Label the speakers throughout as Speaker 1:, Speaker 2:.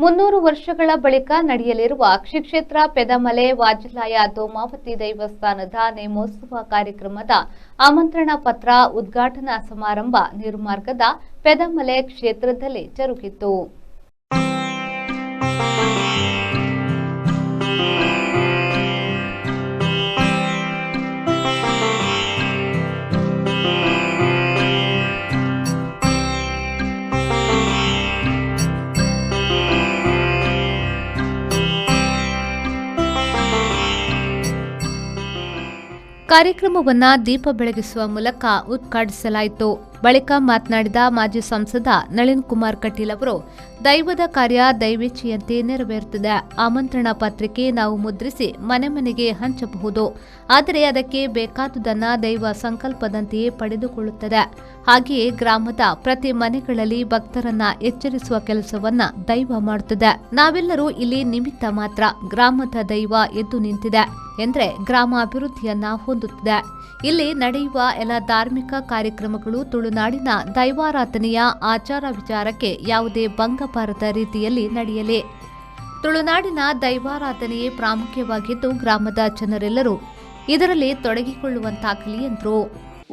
Speaker 1: 300 ವರ್ಷಗಳ ಬಳಿಕ ನಡೆಯಲಿರುವ ಶ್ರೀ ಕ್ಷೇತ್ರ ಪೆದಮಲೆ ವಾಜಲಾಯ ಧೂಮಾವತಿ ದೇವಸ್ಥಾನದ ನೇಮೋತ್ಸವ ಕಾರ್ಯಕ್ರಮದ ಆಮಂತ್ರಣ ಪತ್ರ ಉದ್ಘಾಟನಾ ಸಮಾರಂಭ ನೀರುಮಾರ್ಗದ ಪೆದಮಲೆ ಕ್ಷೇತ್ರದಲ್ಲಿ ಜರುಗಿತು. ಕಾರ್ಯಕ್ರಮವನ್ನು ದೀಪ ಬೆಳಗಿಸುವ ಮೂಲಕ ಉದ್ಘಾಟಿಸಲಾಯಿತು. ಬಳಿಕ ಮಾತನಾಡಿದ ಮಾಜಿ ಸಂಸದ ನಳಿನ್ ಕುಮಾರ್ ಕಟೀಲ್ ಅವರು, ದೈವದ ಕಾರ್ಯ ದೈವೇಚ್ಛೆಯಂತೆ ನೆರವೇರುತ್ತದೆ. ಆಮಂತ್ರಣ ಪತ್ರಿಕೆ ನಾವು ಮುದ್ರಿಸಿ ಮನೆ ಮನೆಗೆ ಹಂಚಬಹುದು, ಆದರೆ ಅದಕ್ಕೆ ಬೇಕಾದುದನ್ನು ದೈವ ಸಂಕಲ್ಪದಂತೆಯೇ ಪಡೆದುಕೊಳ್ಳುತ್ತದೆ. ಹಾಗೆಯೇ ಗ್ರಾಮದ ಪ್ರತಿ ಮನೆಗಳಲ್ಲಿ ಭಕ್ತರನ್ನ ಎಚ್ಚರಿಸುವ ಕೆಲಸವನ್ನ ದೈವ ಮಾಡುತ್ತದೆ. ನಾವೆಲ್ಲರೂ ಇಲ್ಲಿ ನಿಮಿತ್ತ ಮಾತ್ರ. ಗ್ರಾಮದ ದೈವ ಎದ್ದು ನಿಂತಿದೆ ಎಂದ್ರೆ ಗ್ರಾಮ ಅಭಿವೃದ್ಧಿಯನ್ನ ಹೊಂದುತ್ತದೆ. ಇಲ್ಲಿ ನಡೆಯುವ ಎಲ್ಲ ಧಾರ್ಮಿಕ ಕಾರ್ಯಕ್ರಮಗಳು ತುಳುನಾಡಿನ ದೈವಾರಾಧನೆಯ ಆಚಾರ ವಿಚಾರಕ್ಕೆ ಯಾವುದೇ ಭಂಗ ಬಾರದ ರೀತಿಯಲ್ಲಿ ನಡೆಯಲಿ. ತುಳುನಾಡಿನ ದೈವಾರಾಧನೆಯೇ ಪ್ರಾಮುಖ್ಯವಾಗಿದ್ದು ಗ್ರಾಮದ ಜನರೆಲ್ಲರೂ ಇದರಲ್ಲಿ ತೊಡಗಿಕೊಳ್ಳುವಂತಾಗಲಿ ಎಂದರು.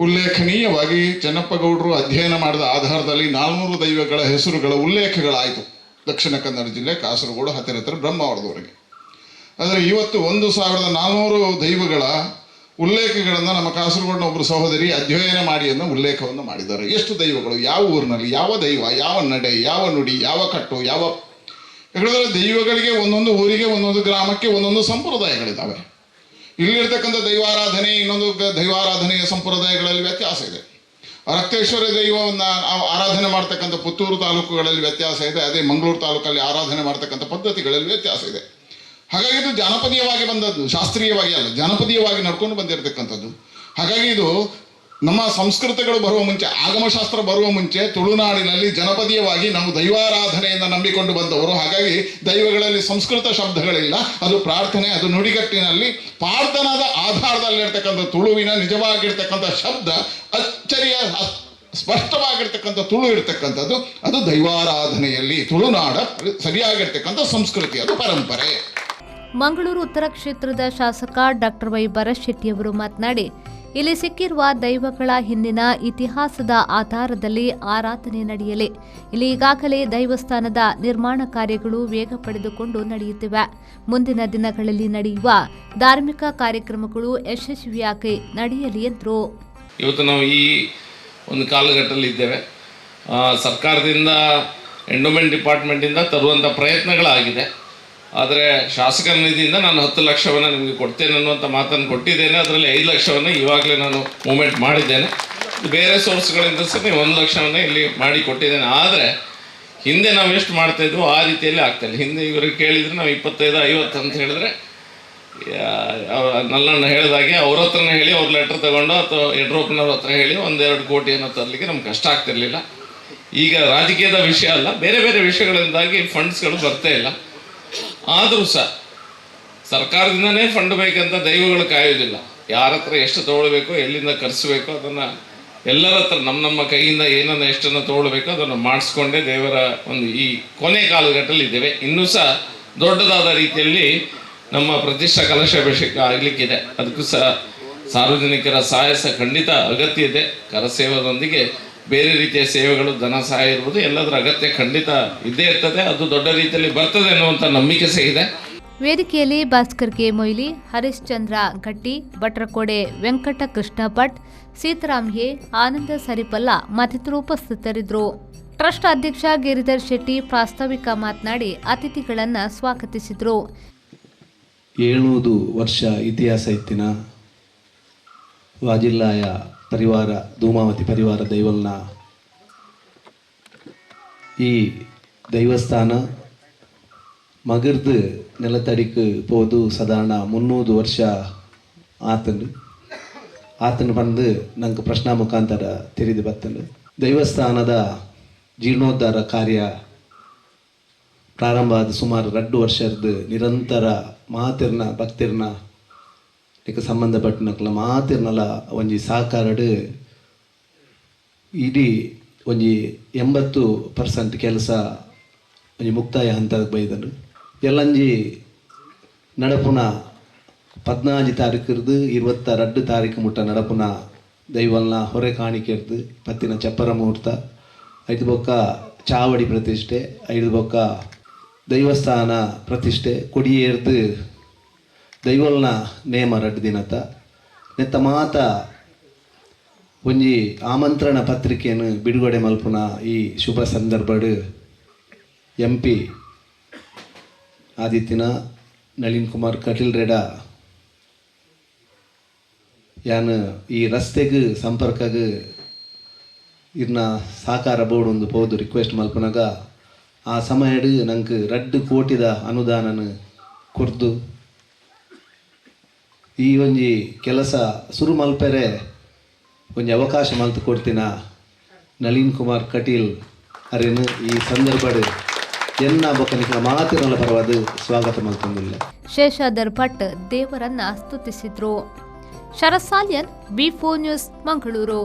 Speaker 2: ಉಲ್ಲೇಖನೀಯವಾಗಿ ಚೆನ್ನಪ್ಪಗೌಡರು ಅಧ್ಯಯನ ಮಾಡಿದ ಆಧಾರದಲ್ಲಿ 400 ದೈವಗಳ ಹೆಸರುಗಳ ಉಲ್ಲೇಖಗಳಾಯಿತು. ದಕ್ಷಿಣ ಕನ್ನಡ ಜಿಲ್ಲೆ ಕಾಸರಗೋಡು ಹತ್ತಿರ ಬ್ರಹ್ಮಾವರದವರೆಗೆ. ಆದರೆ ಇವತ್ತು 1400 ದೈವಗಳ ಉಲ್ಲೇಖಗಳನ್ನು ನಮ್ಮ ಕಾಸರಗೋಡಿನ ಒಬ್ಬರು ಸಹೋದರಿ ಅಧ್ಯಯನ ಮಾಡಿ ಅನ್ನೋ ಉಲ್ಲೇಖವನ್ನು ಮಾಡಿದ್ದಾರೆ. ಎಷ್ಟು ದೈವಗಳು, ಯಾವ ಊರಿನಲ್ಲಿ ಯಾವ ದೈವ, ಯಾವ ನಡೆ, ಯಾವ ನುಡಿ, ಯಾವ ಕಟ್ಟು, ಯಾವ ಹೇಳಿದ್ರೆ ದೈವಗಳಿಗೆ ಒಂದೊಂದು ಊರಿಗೆ ಒಂದೊಂದು ಗ್ರಾಮಕ್ಕೆ ಒಂದೊಂದು ಸಂಪ್ರದಾಯಗಳಿದ್ದಾವೆ. ಇಲ್ಲಿರ್ತಕ್ಕಂಥ ದೈವಾರಾಧನೆ ಇನ್ನೊಂದು ದೈವಾರಾಧನೆಯ ಸಂಪ್ರದಾಯಗಳಲ್ಲಿ ವ್ಯತ್ಯಾಸ ಇದೆ. ರಕ್ತೇಶ್ವರ ದೈವವನ್ನು ಆರಾಧನೆ ಮಾಡ್ತಕ್ಕಂಥ ಪುತ್ತೂರು ತಾಲೂಕುಗಳಲ್ಲಿ ವ್ಯತ್ಯಾಸ ಇದೆ. ಅದೇ ಮಂಗಳೂರು ತಾಲೂಕಲ್ಲಿ ಆರಾಧನೆ ಮಾಡ್ತಕ್ಕಂಥ ಪದ್ಧತಿಗಳಲ್ಲಿ ವ್ಯತ್ಯಾಸ ಇದೆ. ಹಾಗಾಗಿ ಇದು ಜಾನಪದೀಯವಾಗಿ ಬಂದದ್ದು, ಶಾಸ್ತ್ರೀಯವಾಗಿ ಅಲ್ಲ, ಜಾನಪದೀಯವಾಗಿ ನಡ್ಕೊಂಡು ಬಂದಿರತಕ್ಕಂಥದ್ದು. ಹಾಗಾಗಿ ಇದು ನಮ್ಮ ಸಂಸ್ಕೃತಿಗಳು ಬರುವ ಮುಂಚೆ, ಆಗಮಶಾಸ್ತ್ರ ಬರುವ ಮುಂಚೆ ತುಳುನಾಡಿನಲ್ಲಿ ಜನಪದೀಯವಾಗಿ ನಾವು ದೈವಾರಾಧನೆಯನ್ನು ನಂಬಿಕೊಂಡು ಬಂದವರು. ಹಾಗಾಗಿ ದೈವಗಳಲ್ಲಿ ಸಂಸ್ಕೃತ ಶಬ್ದಗಳಿಲ್ಲ, ಅದು ಪ್ರಾರ್ಥನೆ, ಅದು ನುಡಿಗಟ್ಟಿನಲ್ಲಿ ಪ್ರಾರ್ಥನಾದ ಆಧಾರದಲ್ಲಿರ್ತಕ್ಕಂಥ ತುಳುವಿನ ನಿಜವಾಗಿರ್ತಕ್ಕಂಥ ಶಬ್ದ ಅಚ್ಚರಿಯ ಸ್ಪಷ್ಟವಾಗಿರ್ತಕ್ಕಂಥ ತುಳು ಇರ್ತಕ್ಕಂಥದ್ದು. ಅದು ದೈವಾರಾಧನೆಯಲ್ಲಿ ತುಳುನಾಡ ಸರಿಯಾಗಿರ್ತಕ್ಕಂಥ ಸಂಸ್ಕೃತಿ, ಅದು ಪರಂಪರೆ.
Speaker 1: ಮಂಗಳೂರು ಉತ್ತರ ಕ್ಷೇತ್ರದ ಶಾಸಕ ಡಾಕ್ಟರ್ ವೈ ಭರಶೆಟ್ಟಿಯವರು ಮಾತನಾಡಿ, ಇಲ್ಲಿ ಸಿಕ್ಕಿರುವ ದೈವಗಳ ಹಿಂದಿನ ಇತಿಹಾಸದ ಆಧಾರದಲ್ಲಿ ಆರಾಧನೆ ನಡೆಯಲಿ. ಇಲ್ಲಿ ಈಗಾಗಲೇ ದೇವಸ್ಥಾನದ ನಿರ್ಮಾಣ ಕಾರ್ಯಗಳು ವೇಗ ಪಡೆದುಕೊಂಡು ನಡೆಯುತ್ತಿವೆ. ಮುಂದಿನ ದಿನಗಳಲ್ಲಿ ನಡೆಯುವ ಧಾರ್ಮಿಕ ಕಾರ್ಯಕ್ರಮಗಳು ಯಶಸ್ವಿಯಾಗಿ ನಡೆಯಲಿ ಎಂದರು.
Speaker 3: ಇವತ್ತು ನಾವು ಈ ಒಂದು ಕಾಲಘಟ್ಟದಲ್ಲಿ ಇದ್ದೇವೆ. ಸರ್ಕಾರದಿಂದ ಎಂಡೋಮೆಂಟ್ ಡಿಪಾರ್ಟ್ಮೆಂಟಿಂದ ತರುವಂಥ ಪ್ರಯತ್ನಗಳಾಗಿದೆ. ಆದರೆ ಶಾಸಕರ ನಿಧಿಯಿಂದ ನಾನು 10 ಲಕ್ಷವನ್ನು ನಿಮಗೆ ಕೊಡ್ತೇನೆ ಅನ್ನುವಂಥ ಮಾತನ್ನು ಕೊಟ್ಟಿದ್ದೇನೆ. ಅದರಲ್ಲಿ 5 ಲಕ್ಷವನ್ನು ಇವಾಗಲೇ ನಾನು ಮೂಮೆಂಟ್ ಮಾಡಿದ್ದೇನೆ. ಬೇರೆ ಸೋರ್ಸ್ಗಳಿಂದ ಸಹ 1 ಲಕ್ಷವನ್ನು ಇಲ್ಲಿ ಮಾಡಿ ಕೊಟ್ಟಿದ್ದೇನೆ. ಆದರೆ ಹಿಂದೆ ನಾವು ಎಷ್ಟು ಮಾಡ್ತಾಯಿದ್ವು ಆ ರೀತಿಯಲ್ಲಿ ಆಗ್ತಾಯಿಲ್ಲ. ಹಿಂದೆ ಇವರಿಗೆ ಕೇಳಿದರೆ ನಾವು 25-50 ಅಂತ ಹೇಳಿದ್ರೆ ನಲ್ಲಣ್ಣ ಹೇಳಿದಾಗೆ ಅವ್ರ ಹತ್ರನೇ ಹೇಳಿ, ಅವ್ರ ಲೆಟ್ರ್ ತಗೊಂಡು ಅಥವಾ ಯಡಿಯೂರಪ್ಪನವ್ರ ಹತ್ರ ಹೇಳಿ 1-2 ಕೋಟಿಯನ್ನು ತರಲಿಕ್ಕೆ ನಮ್ಗೆ ಕಷ್ಟ ಆಗ್ತಿರ್ಲಿಲ್ಲ. ಈಗ ರಾಜಕೀಯದ ವಿಷಯ ಅಲ್ಲ, ಬೇರೆ ಬೇರೆ ವಿಷಯಗಳಿಂದಾಗಿ ಫಂಡ್ಸ್ಗಳು ಬರ್ತಾ ಇಲ್ಲ. ಆದರೂ ಸಹ ಸರ್ಕಾರದಿಂದನೇ ಫಂಡ್ ಬೇಕಂತ ದೈವಗಳು ಕಾಯೋದಿಲ್ಲ. ಯಾರ ಹತ್ರ ಎಷ್ಟು ತೊಗೊಳ್ಬೇಕು, ಎಲ್ಲಿಂದ ಕರೆಸಬೇಕು, ಅದನ್ನು ಎಲ್ಲರ ಹತ್ರ ನಮ್ಮ ಕೈಯಿಂದ ಏನನ್ನು ಎಷ್ಟನ್ನು ತೊಗೊಳ್ಬೇಕು ಅದನ್ನು ಮಾಡಿಸ್ಕೊಂಡೇ ದೇವರ ಒಂದು ಈ ಕೊನೆ ಕಾಲಘಟ್ಟದಲ್ಲಿ ಇದ್ದೇವೆ. ಇನ್ನೂ ಸಹ ದೊಡ್ಡದಾದ ರೀತಿಯಲ್ಲಿ ನಮ್ಮ ಪ್ರತಿಷ್ಠಾ ಕಲಶಾಭಿಷೇಕ ಆಗಲಿಕ್ಕಿದೆ. ಅದಕ್ಕೂ ಸಹ ಸಾರ್ವಜನಿಕರ ಸಹಾಯ ಸಹ ಖಂಡಿತ ಅಗತ್ಯ ಇದೆ. ಕರಸೇವದೊಂದಿಗೆ ಬೇರೆ ರೀತಿಯ ಸೇವೆಗಳು, ಧನ ಸಹಾಯ ಇರ್ಬೋದು, ಎಲ್ಲದರ ಅಗತ್ಯ ಖಂಡಿತ ಇದ್ದೇ ಇರ್ತದೆ. ಅದು ದೊಡ್ಡ ರೀತಿಯಲ್ಲಿ ಬರ್ತದೆ ಅನ್ನುವಂಥ ನಂಬಿಕೆ ಸಹ ಇದೆ.
Speaker 1: ವೇದಿಕೆಯಲ್ಲಿ ಭಾಸ್ಕರ್ ಕೆ ಮೊಯ್ಲಿ, ಹರಿಶ್ಚಂದ್ರ ಗಟ್ಟಿ, ಭಟ್ರಕೋಡೆ ವೆಂಕಟಕೃಷ್ಣ ಭಟ್, ಸೀತಾರಾಮ್ ಎ, ಆನಂದ ಸರಿಪಲ್ಲ ಮತ್ತಿತರರು ಉಪಸ್ಥಿತರಿದ್ದರು. ಟ್ರಸ್ಟ್ ಅಧ್ಯಕ್ಷ ಗಿರಿಧರ್ ಶೆಟ್ಟಿ ಪ್ರಾಸ್ತಾವಿಕ ಮಾತನಾಡಿ ಅತಿಥಿಗಳನ್ನು ಸ್ವಾಗತಿಸಿದರು.
Speaker 4: 700 ವರ್ಷ ಇತಿಹಾಸ ಇತ್ತಿನ ವಾಜಿಲ್ಲಾಯ ಪರಿವಾರ ಧೂಮಾವತಿ ಪರಿವಾರ ದೈವಲ್ನ ಈ ದೈವಸ್ಥಾನ ಮಗರ್ದು ನೆಲತಡಿக்கு போது ಸಾಧಾರಣ 300 ವರ್ಷ ಆತನು ಬಂದು ನಂಗೆ ಪ್ರಶ್ನಾ ಮುಖಾಂತರ ತಿಳಿದು ಬರ್ತದೆ. ದೈವಸ್ಥಾನದ ಜೀರ್ಣೋದ್ಧಾರ ಕಾರ್ಯ ಪ್ರಾರಂಭ ಆದ ಸುಮಾರು 2 ವರ್ಷದ ನಿರಂತರ ಮಾತಿರ್ನ ಭಕ್ತಿರ್ನ ಇದಕ್ಕೆ ಸಂಬಂಧಪಟ್ಟನಕ್ಲ ಮಾತಿರ್ನಲ ಒಂಜಿ ಸಹಕಾರಡು ಇಡೀ ಒಂಜಿ 80% ಕೆಲಸ ಒಂಜಿ ಮುಕ್ತಾಯ ಹಂತದ ಬೈದನು ಎಲ್ಲಂಜಿ ನಡಪುನ 14 ತಾರೀಕಿರ್ದು 22 ತಾರೀಕು ಮುಟ್ಟ ನಡಪುನ ದೈವಲ್ನ ಹೊರೆ ಕಾಣಿಕೆರ್ದು ಪತ್ತಿನ ಚಪ್ಪರ ಮುಹೂರ್ತ ಐದು ಬೊಕ್ಕ ಚಾವಡಿ ಪ್ರತಿಷ್ಠೆ ಐದು ಬೊಕ್ಕ ದೈವಸ್ಥಾನ ಪ್ರತಿಷ್ಠೆ ಕೊಡಿಯೇರ್ದು ದೈವಲ್ನ ನೇಮ 2 ದಿನತ ನೆತ್ತ ಮಾತ ಒಂಜಿ ಆಮಂತ್ರಣ ಪತ್ರಿಕೆಯನ್ನು ಬಿಡುಗಡೆ ಮಲ್ಪುನ ಈ ಶುಭ ಸಂದರ್ಭಡ್ MP ಆದಿತ್ಯನ ನಳಿನ್ ಕುಮಾರ್ ಕಟೀಲ್ ರೆಡ ಯಾನ್ ಈ ರಸ್ತೆಗೆ ಸಂಪರ್ಕಗೆ ಇರ್ನ ಸಾಕಾರ ಬೋರ್ಡ್ ಒಂದು ಪೋದು ರಿಕ್ವೆಸ್ಟ್ ಮಲ್ಪನಾಗ ಆ ಸಮಯಡ್ ನಂಗೆ 2 ಕೋಟಿದ ಅನುದಾನನ ಕೊರ್ದು ಈ ಒಂಜಿ ಕೆಲಸ ಶುರು ಮಲ್ಪೆರೆ ಒಂಜಿ ಅವಕಾಶ ಮಲ್ತು ಕೊಡ್ತಿನ ನಳಿನ್ ಕುಮಾರ್ ಕಟೀಲ್ ಅರೇನು ಈ ಸಂದರ್ಭಡ್ ಎನ್ನ ಬೊಕ್ಕನಿಕ ಮಾತಿನ ಪರವಾದ ಸ್ವಾಗತ ಮಲ್ತೊಂದಿಲ್ಲ.
Speaker 1: ಶೇಷಾದರ್ ಭಟ್ ದೇವರನ್ನ ಸ್ತುತಿಸಿದ್ರು. ಶರತ್ ಸಾಲ್ಯನ್, B4 ನ್ಯೂಸ್, ಮಂಗಳೂರು.